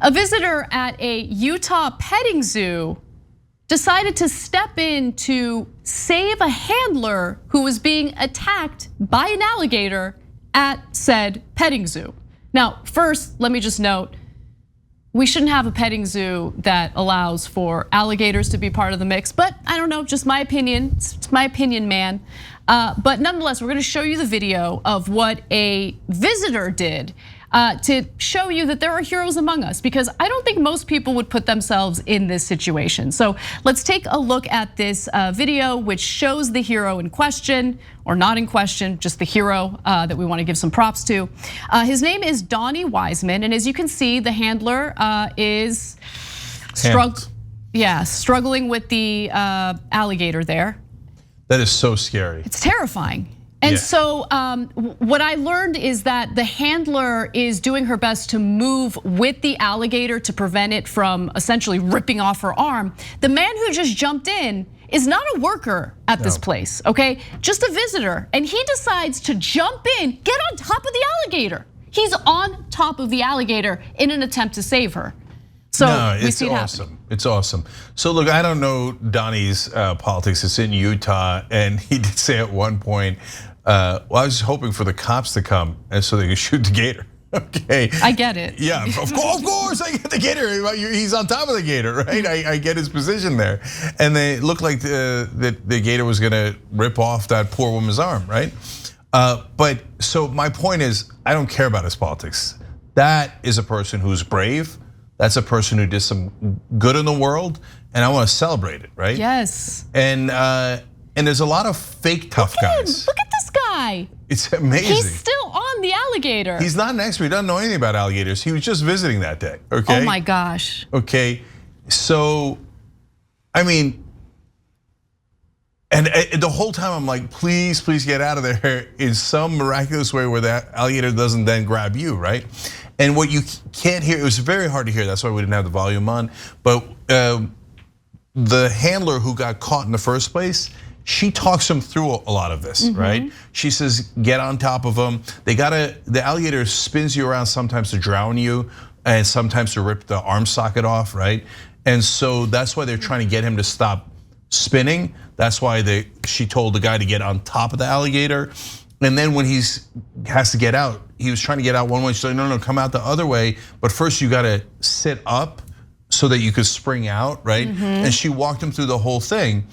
A visitor at a Utah petting zoo decided to step in to save a handler who was being attacked by an alligator at said petting zoo. Now, first, let me just note, we shouldn't have a petting zoo that allows for alligators to be part of the mix, but I don't know, just my opinion. It's my opinion, man. But nonetheless, we're gonna show you the video of what a visitor did to show you that there are heroes among us, because I don't think most people would put themselves in this situation. So let's take a look at this video, which shows the hero in question, or not in question, just the hero that we want to give some props to. His name is Donnie Wiseman, and as you can see, the handler is struggling with the alligator there. That is so scary. It's terrifying. And so what I learned is that the handler is doing her best to move with the alligator to prevent it from essentially ripping off her arm. The man who just jumped in is not a worker at this place, okay? Just a visitor, and he decides to jump in, get on top of the alligator. He's on top of the alligator in an attempt to save her. So no, it's awesome. It's awesome. So look, I don't know Donnie's politics. It's in Utah, and he did say at one point, well, I was hoping for the cops to come and so they could shoot the gator. Okay. I get it. Yeah, of course, I get the gator. He's on top of the gator, right? I get his position there. And they looked like the gator was gonna rip off that poor woman's arm, right? But so my point is, I don't care about his politics. That is a person who's brave. That's a person who did some good in the world, and I want to celebrate it, right? Yes. And there's a lot of fake tough guys. Look at this guy. It's amazing. He's still on the alligator. He's not an expert. He doesn't know anything about alligators. He was just visiting that day. Okay. Oh my gosh. Okay. So, I mean, and the whole time I'm like, please get out of there in some miraculous way where that alligator doesn't then grab you, right? And what you can't hear, it was very hard to hear. That's why we didn't have the volume on. But the handler who got caught in the first place, she talks him through a lot of this, right? She says, get on top of him. The alligator spins you around sometimes to drown you and sometimes to rip the arm socket off, right? And so that's why they're trying to get him to stop spinning. That's why she told the guy to get on top of the alligator. And then when he has to get out, he was trying to get out one way. She's like, no, come out the other way. But first you gotta sit up so that you could spring out, right? And she walked him through the whole thing.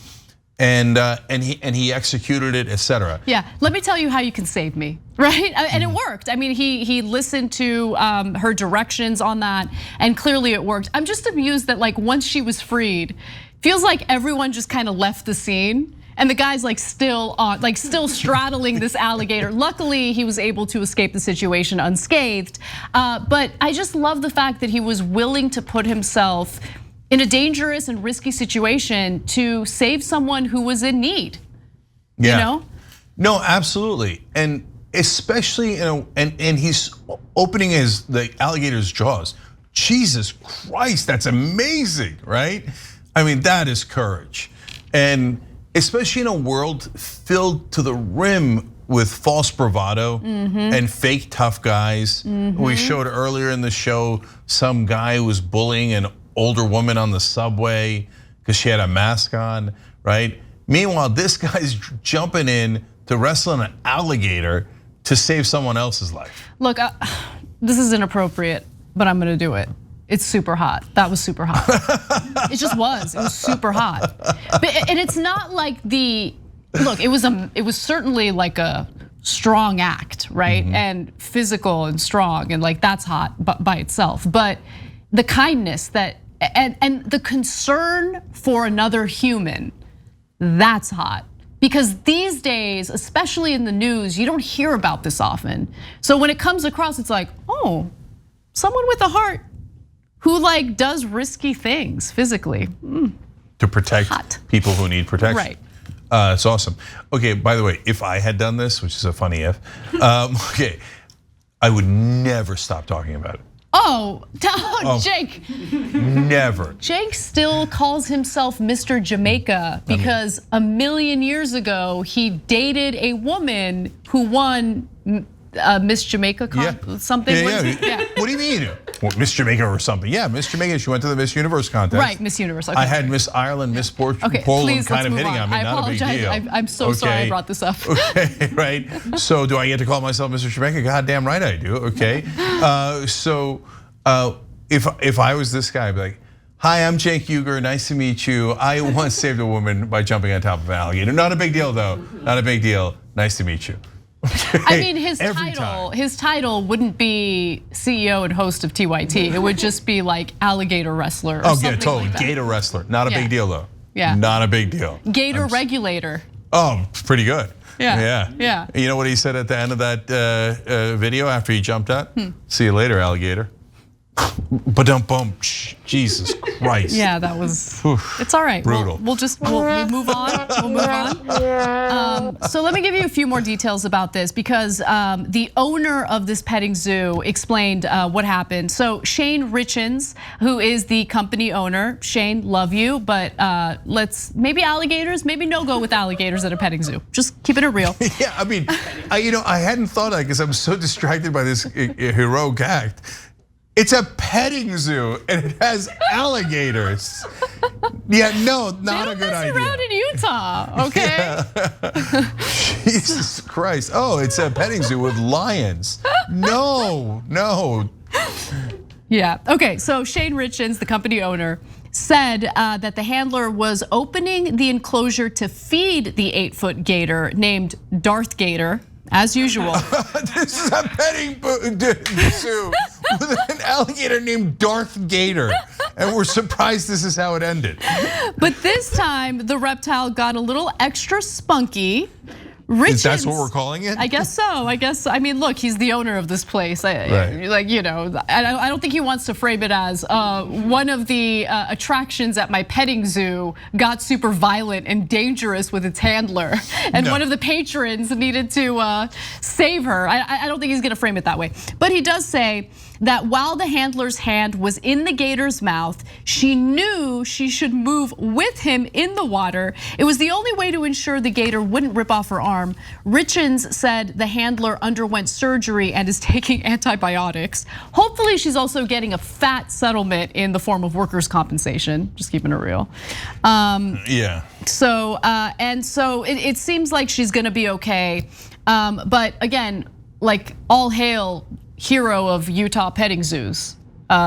And he executed it, etc. Yeah, let me tell you how you can save me, right? And it worked. I mean, he listened to her directions on that, and clearly it worked. I'm just amused that like once she was freed, feels like everyone just kind of left the scene. And the guy's like still straddling this alligator. Luckily, he was able to escape the situation unscathed. But I just love the fact that he was willing to put himself in a dangerous and risky situation to save someone who was in need. Yeah. You know? No, absolutely. And especially, and he's opening the alligator's jaws. Jesus Christ, that's amazing, right? I mean, that is courage. And especially in a world filled to the rim with false bravado and fake tough guys. We showed earlier in the show some guy who was bullying an older woman on the subway because she had a mask on, right? Meanwhile, this guy's jumping in to wrestle an alligator to save someone else's life. Look, this is inappropriate, but I'm gonna do it. It's super hot. That was super hot. It just was. It was super hot. And it's not like look. It was certainly like a strong act, right? And physical and strong, and like that's hot by itself. But the kindness that and the concern for another human, that's hot. Because these days, especially in the news, you don't hear about this often. So when it comes across, it's like, oh, someone with a heart who like does risky things physically. To protect people who need protection. Right. It's awesome. Okay, by the way, if I had done this, which is a funny if, okay, I would never stop talking about it. Oh, Cenk. Never. Cenk still calls himself Mr. Jamaica because a million years ago, he dated a woman who won Miss Jamaica something. Yeah. What do you mean? Miss Jamaica or something. Yeah, Miss Jamaica. She went to the Miss Universe contest. Right, Miss Universe. Okay. I had Miss Ireland, Miss Poland kind of hitting on me. I not apologize. a big deal. I'm so sorry I brought this up. Okay, right. So do I get to call myself Mr. Jamaica? Goddamn right I do. Okay. If I was this guy, I'd be like, hi, I'm Cenk Uygur. Nice to meet you. I once saved a woman by jumping on top of an alligator. Not a big deal though. Not a big deal. Nice to meet you. Okay. I mean, his title wouldn't be CEO and host of TYT. It would just be like alligator wrestler or something totally. Like that. Gator wrestler. Not a big deal though. Yeah. Not a big deal. Gator regulator. Oh, pretty good. Yeah. You know what he said at the end of that video after he jumped out? See you later, alligator. Ba-dum-bum. Jesus Christ. Yeah, that was. It's all right. Brutal. We'll move on. We'll move on. So let me give you a few more details about this because the owner of this petting zoo explained what happened. So Shane Richens, who is the company owner, Shane, love you, but maybe alligators, maybe no go with alligators at a petting zoo. Just keeping it real. Yeah, I mean, I hadn't thought of that because I'm so distracted by this heroic act. It's a petting zoo and it has alligators. Yeah, no, not a good idea. They don't mess around in Utah, okay? Yeah. Jesus Christ. Oh, it's a petting zoo with lions. No. Yeah, okay, so Shane Richens, the company owner, said that the handler was opening the enclosure to feed the 8-foot gator named Darth Gator, as usual. This is a petting zoo with an alligator named Darth Gator. And we're surprised this is how it ended. But this time, the reptile got a little extra spunky. Richens, that's what we're calling it? I guess so. I mean, look, he's the owner of this place. Right. Like, I don't think he wants to frame it as one of the attractions at my petting zoo got super violent and dangerous with its handler, and one of the patrons needed to save her. I don't think he's gonna frame it that way. But he does say that while the handler's hand was in the gator's mouth, she knew she should move with him in the water. It was the only way to ensure the gator wouldn't rip off her arm. Richens said the handler underwent surgery and is taking antibiotics. Hopefully she's also getting a fat settlement in the form of workers' compensation, just keeping it real. Yeah. So it seems like she's gonna be okay. But again, like all hail hero of Utah petting zoos,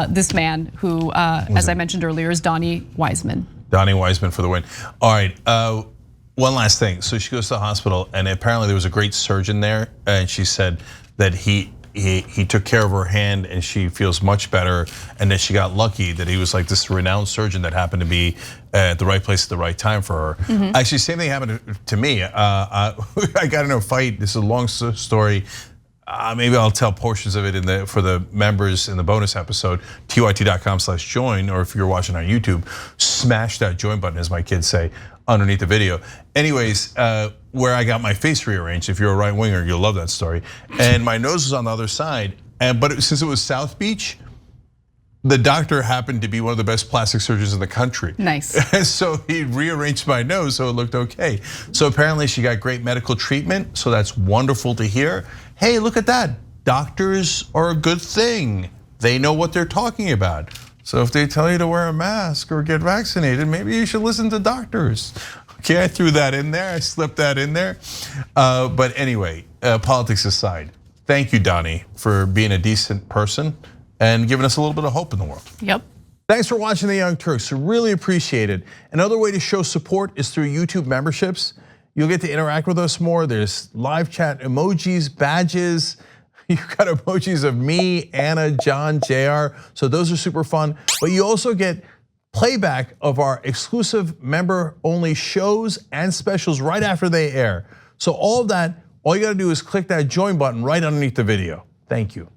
this man who, as I mentioned earlier, is Donnie Wiseman. Donnie Wiseman for the win. All right, one last thing. So she goes to the hospital and apparently there was a great surgeon there and she said that he took care of her hand and she feels much better, and that she got lucky that he was like this renowned surgeon that happened to be at the right place at the right time for her. Actually, same thing happened to me. I got in a fight, this is a long story. Maybe I'll tell portions of it for the members in the bonus episode, tyt.com/join, or if you're watching on YouTube, smash that join button, as my kids say, underneath the video. Anyways, where I got my face rearranged, if you're a right winger, you'll love that story. And my nose was on the other side, but since it was South Beach, the doctor happened to be one of the best plastic surgeons in the country. Nice. And so he rearranged my nose so it looked okay. So apparently she got great medical treatment, so that's wonderful to hear. Hey, look at that. Doctors are a good thing. They know what they're talking about. So if they tell you to wear a mask or get vaccinated, maybe you should listen to doctors. Okay, I threw that in there, I slipped that in there. But anyway, politics aside, thank you, Donnie, for being a decent person and giving us a little bit of hope in the world. Yep. Thanks for watching The Young Turks, really appreciate it. Another way to show support is through YouTube memberships. You'll get to interact with us more. There's live chat emojis, badges. You've got emojis of me, Anna, John, JR. So those are super fun. But you also get playback of our exclusive member-only shows and specials right after they air. So all of that, all you gotta do is click that join button right underneath the video. Thank you.